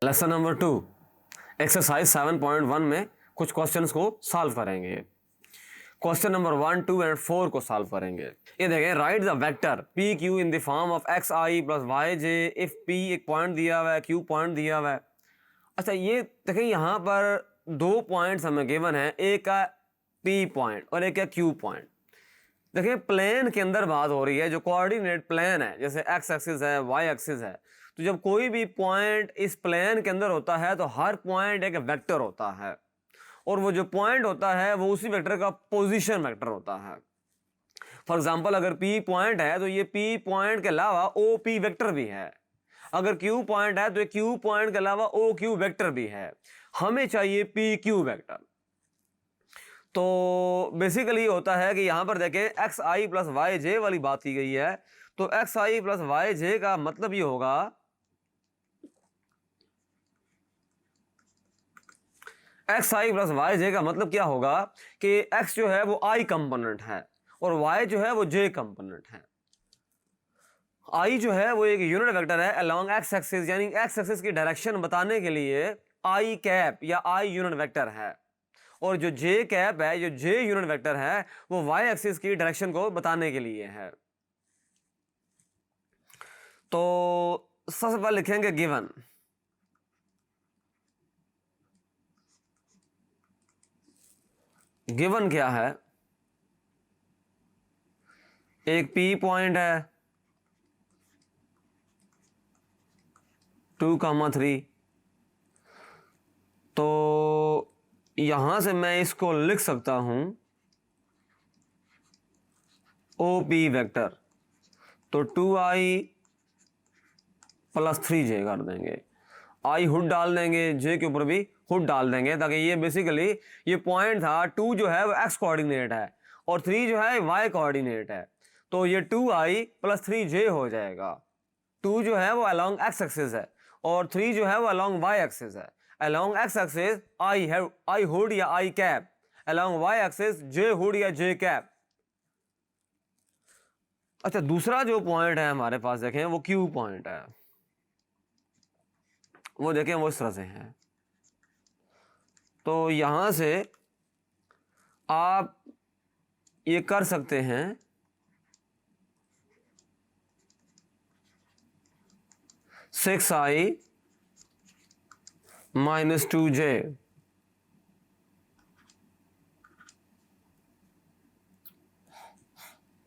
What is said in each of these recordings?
Lesson number 2 exercise 7.1 में कुछ questions को सॉल्व करेंगे। क्वेश्चन नंबर 1, 2 एंड 4 को सॉल्व करेंगे। ये देखें, write the vector P Q in the form of X I plus Y J if P एक पॉइंट दिया हुआ है, क्यू पॉइंट दिया हुआ है। अच्छा, ये देखें यहाँ पर दो पॉइंट्स हमें गिवन है, एक का पी पॉइंट और एक का क्यू पॉइंट। देखिए, प्लेन के अंदर बात हो रही है, जो कोऑर्डिनेट प्लेन है, जैसे एक्स एक्सिस है, वाई एक्सिस है। तो जब कोई भी पॉइंट इस प्लेन के अंदर होता है तो हर पॉइंट एक वेक्टर होता है, और वो जो पॉइंट होता है वो उसी वेक्टर का पोजीशन वेक्टर होता है। फॉर एग्जांपल, अगर पी पॉइंट है तो ये पी पॉइंट के अलावा ओ पी वेक्टर भी है। अगर क्यू पॉइंट है तो ये क्यू पॉइंट के अलावा ओ क्यू वेक्टर भी है। हमें चाहिए पी क्यू वेक्टर। तो बेसिकली होता है कि यहां पर देखें, एक्स आई प्लस वाई जे वाली बात की गई है। तो एक्स आई प्लस वाई जे का मतलब ये होगा, एक्स आई प्लस वाई जे का मतलब क्या होगा कि एक्स जो है वो आई कंपोनेंट है और वाई जो है वो जे कंपोनेंट है। आई जो है वो एक यूनिट वेक्टर है अलोंग एक्स एक्सिस, यानी एक्स एक्सिस की डायरेक्शन बताने के लिए आई कैप या आई यूनिट वेक्टर है, और जो जे कैप है, जो जे यूनिट वेक्टर है, वो वाई एक्सिस की डायरेक्शन को बताने के लिए है। तो सबसे पहले लिखेंगे गिवन। गिवन क्या है? एक पी पॉइंट है 2,3। तो यहां से मैं इसको लिख सकता हूं ओ पी वेक्टर। तो 2i प्लस 3j कर देंगे। आई हुड डाल देंगे, जे के ऊपर भी हुड डाल देंगे, ताकि ये बेसिकली ये पॉइंट था, 2 जो है वो एक्स कोऑर्डिनेट है और 3 जो है वाई कोऑर्डिनेट है। तो ये 2i प्लस 3j हो जाएगा। 2 जो है वो अलोंग एक्स एक्सिस है और 3 जो है वो अलोंग वाई एक्सिस है। अलोंग एक्स एक्सिस आई हुड या आई कैप, अलोंग वाई एक्सिस जे हुड या जे कैप। अच्छा, दूसरा जो पॉइंट है हमारे पास, देखें, वो क्यू पॉइंट है। वो देखें, वो इस तरह से है। तो यहां से आप ये कर सकते हैं, सिक्स आई माइनस 2j।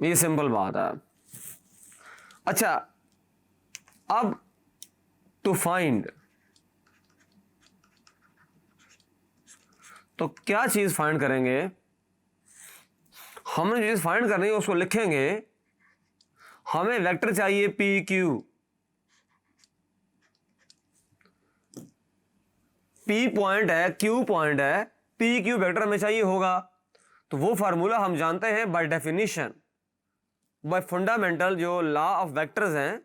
ये सिंपल बात है। अच्छा, अब टू फाइंड, तो क्या चीज फाइंड करेंगे? हमने जो चीज फाइंड करनी है उसको लिखेंगे। हमें वेक्टर चाहिए पी क्यू। पी पॉइंट है, क्यू पॉइंट है, पी क्यू वेक्टर हमें चाहिए होगा। तो वो फार्मूला हम जानते हैं बाय डेफिनेशन, बाय फंडामेंटल जो लॉ ऑफ वेक्टर्स हैं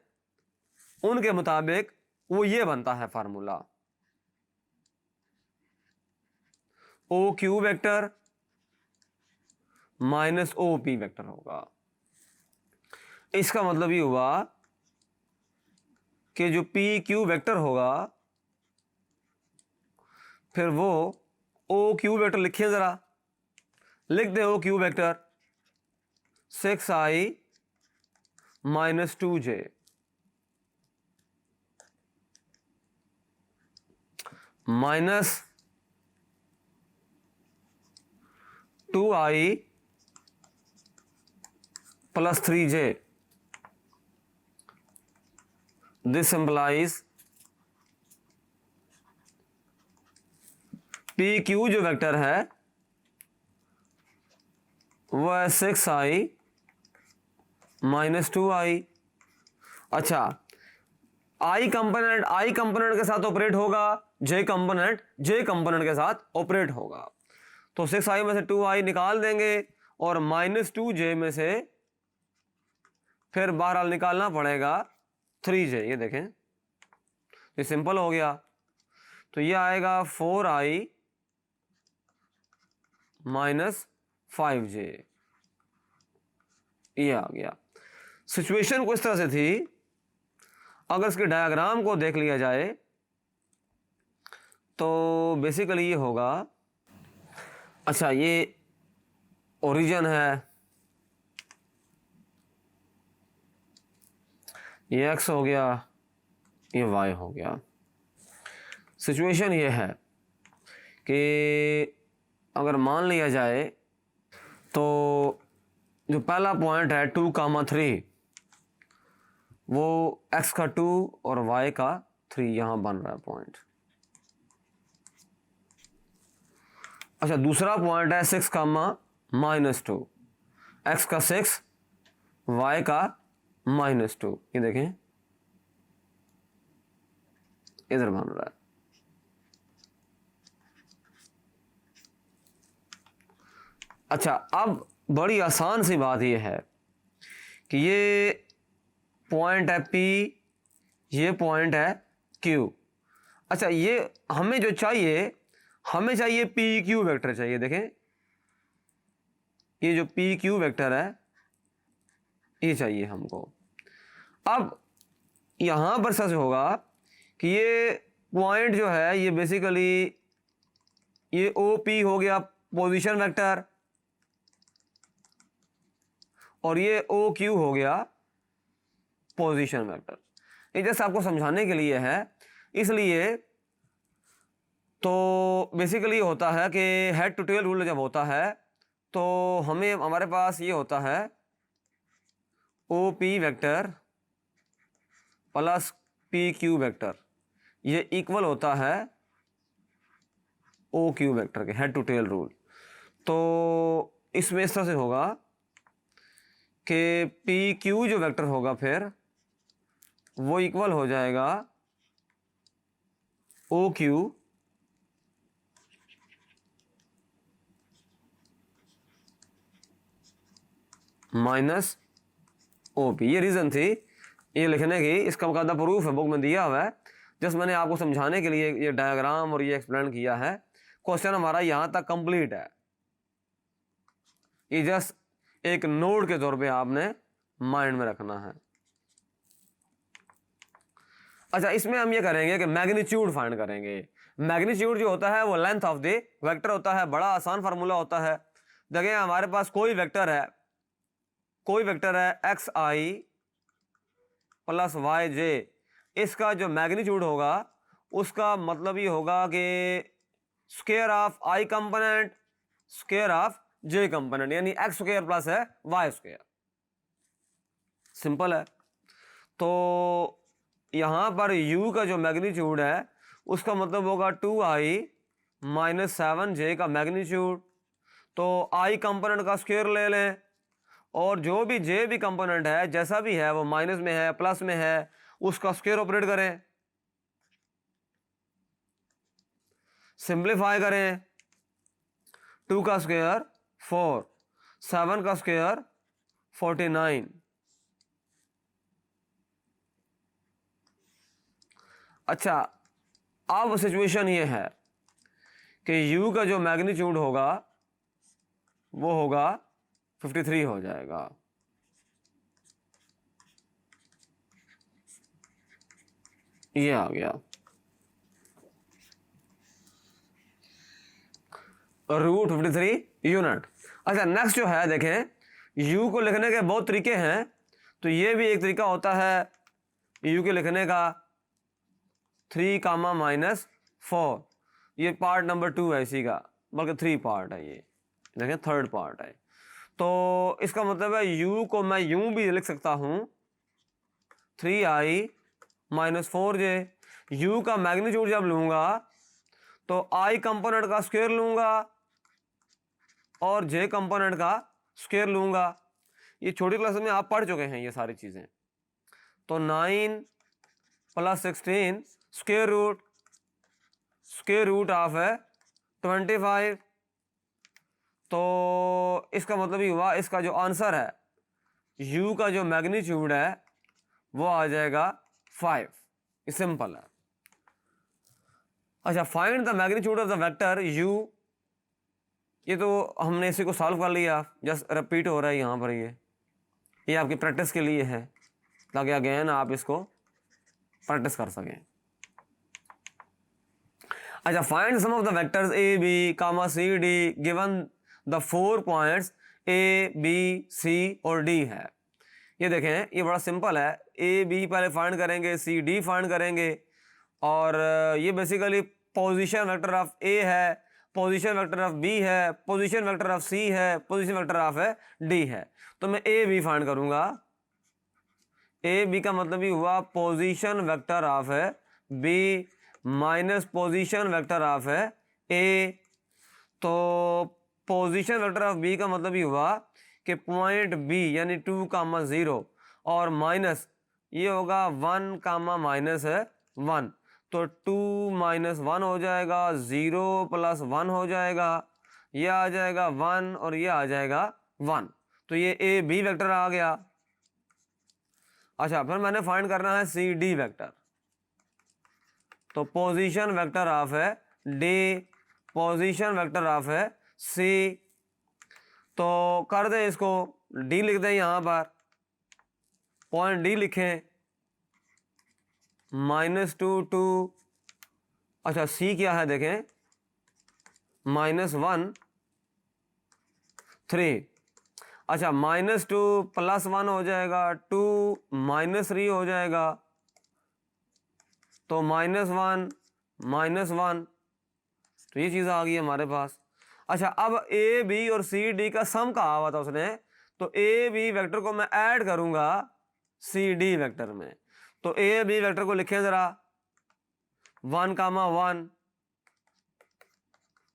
उनके मुताबिक वो ये बनता है formula, O Q vector minus O P vector होगा। इसका मतलब ये हुआ कि जो पी क्यू वेक्टर होगा, फिर वो ओ क्यू वेक्टर लिखिए, जरा लिख दे O Q vector, 6i minus 2j minus 2i plus 3j। This implies P Q जो वेक्टर है वो है 6i माइनस 2i। अच्छा, आई कंपोनेंट के साथ ऑपरेट होगा, जे कंपोनेंट के साथ ऑपरेट होगा। तो 6i में से 2i निकाल देंगे और माइनस 2j में से फिर बहरहाल निकालना पड़ेगा 3j। ये देखें, ये सिंपल हो गया। तो ये आएगा 4i माइनस 5j। ये आ गया। सिचुएशन को इस तरह से थी, अगर इसके डायग्राम को देख लिया जाए तो बेसिकली ये होगा, अच्छा ये ओरिजिन है, ये x हो गया, ये y हो गया। सिचुएशन ये है कि अगर मान लिया जाए तो जो पहला पॉइंट है 2,3 वो x का 2 और y का 3 यहाँ बन रहा है पॉइंट। अच्छा दूसरा पॉइंट है 6,-2, x का 6 y का -2, ये देखें इधर बन रहा है। अच्छा अब बड़ी आसान सी बात यह है कि ये पॉइंट है P, ये पॉइंट है Q। अच्छा ये हमें जो चाहिए, हमें चाहिए PQ वेक्टर चाहिए। देखें ये जो PQ वेक्टर है ये चाहिए हमको। अब यहाँ पर सच होगा कि ये पॉइंट जो है ये बेसिकली ये OP हो गया पोजीशन वेक्टर और ये OQ हो गया पोजीशन वेक्टर। ये जैसे आपको समझाने के लिए है, इसलिए तो बेसिकली होता है कि हेड टू टेल रूल जब होता है तो हमें हमारे पास ये होता है OP vector plus PQ vector, ये इक्वल होता है OQ वेक्टर के, हेड टू टेल रूल। तो इसमें इस तरह से होगा कि PQ जो वेक्टर होगा फिर वो इक्वल हो जाएगा OQ माइनस OP। ये रीज़न थी ये लिखने की, इसका बकायदा प्रूफ है बुक में दिया हुआ है। जस्ट मैंने आपको समझाने के लिए ये डायग्राम और ये एक्सप्लेन किया है। क्वेश्चन हमारा यहाँ तक कंप्लीट है, ये जस्ट एक नोट के तौर पे आपने माइंड में रखना है। अच्छा इसमें हम ये करेंगे कि मैग्नीट्यूड फाइंड करेंगे। मैग्नीट्यूड जो होता है वो लेंथ ऑफ द वेक्टर होता है, बड़ा आसान फार्मूला होता है। देखिए हमारे पास कोई वेक्टर है xi प्लस yj, इसका जो मैग्नीट्यूड होगा उसका मतलब ये होगा कि square of i component square of j component, यानी x स्क्वायर प्लस है y स्क्वायर। सिंपल है। तो यहाँ पर u का जो मैग्नीट्यूड है उसका मतलब होगा 2i माइनस 7j का मैग्नीट्यूड। तो i कंपोनेंट का स्क्वायर ले लें और जो भी j भी कंपोनेंट है जैसा भी है वो माइनस में है प्लस में है उसका स्क्वायर ऑपरेट करें, सिंप्लीफाई करें। 2 का स्क्वायर 4, 7 का स्क्वायर 49। अच्छा अब सिचुएशन ये है कि u का जो मैग्नीट्यूड होगा वो होगा 53 हो जाएगा। ये आ गया √53 यूनिट। अच्छा नेक्स्ट जो है देखें u को लिखने के बहुत तरीके हैं, तो ये भी एक तरीका होता है u के लिखने का 3,-4। ये पार्ट नंबर 2 है इसी का, बल्कि 3 पार्ट है, ये देखें थर्ड पार्ट है। तो इसका मतलब है u को मैं यूं भी लिख सकता हूं 3i माइनस 4j। u का मैग्नीट्यूड जब लूंगा तो i कंपोनेंट का स्क्वायर लूंगा और j कंपोनेंट का स्क्वायर लूंगा। ये छोटी क्लास में आप पढ़ चुके हैं ये सारी चीजें। तो 9 + 16 स्क्वायर रूट ऑफ है 25। तो इसका मतलब ये हुआ इसका जो आंसर है u का जो मैग्नीट्यूड है वो आ जाएगा 5। ये सिंपल है। अच्छा find the magnitude of the vector u, ये तो हमने इसी को सॉल्व कर लिया, जस्ट रिपीट हो रहा है यहाँ पर। ये आपकी प्रैक्टिस के लिए है ताकि अगेन आप इसको प्रैक्टिस कर सकें। अच्छा, find sum of the vectors A B comma C D given the 4 points A B C और डी है। ये देखें, ये बड़ा सिंपल है। ए बी पहले फाइंड करेंगे, सी डी फाइंड करेंगे, और ये बेसिकली पोजीशन वेक्टर ऑफ ए है, पोजीशन वेक्टर ऑफ बी है, पोजीशन वेक्टर ऑफ सी है, पोजीशन वेक्टर ऑफ डी है। तो मैं ए बी फाइंड करूंगा। ए बी का मतलब ही हुआ position vector of B minus position vector of A. तो पोजीशन वेक्टर ऑफ बी का मतलब ही हुआ कि पॉइंट बी यानी 2,0 और माइनस ये होगा 1,-1, तो 2 - 1 हो जाएगा, 0 + 1 हो जाएगा, ये आ जाएगा 1 और ये आ जाएगा 1। तो ये ए बी वेक्टर आ गया। अच्छा, फिर मैंने फाइंड करना है सी डी वेक्टर। तो position vector of D, position vector of C. तो कर दें इसको, डी लिख दें यहाँ पर, पॉइंट डी लिखें, -2 2। अच्छा, सी क्या है देखें, -1 3। अच्छा, -2 + 1 हो जाएगा, 2 - 3 हो जाएगा, तो -1 -1। तो ये चीज़ आ गई हमारे पास। अच्छा, अब ए बी और सी डी का सम कहा हुआ था उसने, तो ए बी वेक्टर को मैं ऐड करूंगा सी डी वेक्टर में। तो ए बी वेक्टर को लिखें जरा, 1,1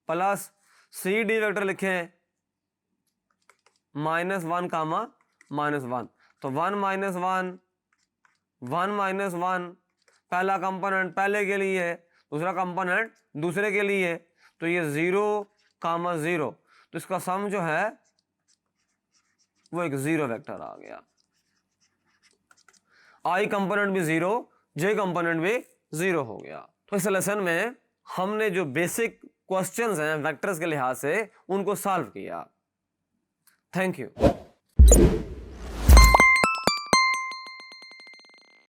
प्लस सी डी वेक्टर लिखें -1, -1। तो 1 - 1 1 - 1, पहला कंपोनेंट पहले के लिए, दूसरा कंपोनेंट दूसरे के लिए, तो ये 0,0। तो इसका सम जो है वो एक 0 वेक्टर आ गया। आई कंपोनेंट भी 0, जे कंपोनेंट भी 0 हो गया। तो इस लेसन में हमने जो बेसिक क्वेश्चंस हैं वेक्टर्स के लिहाज से उनको सॉल्व किया। Thank you.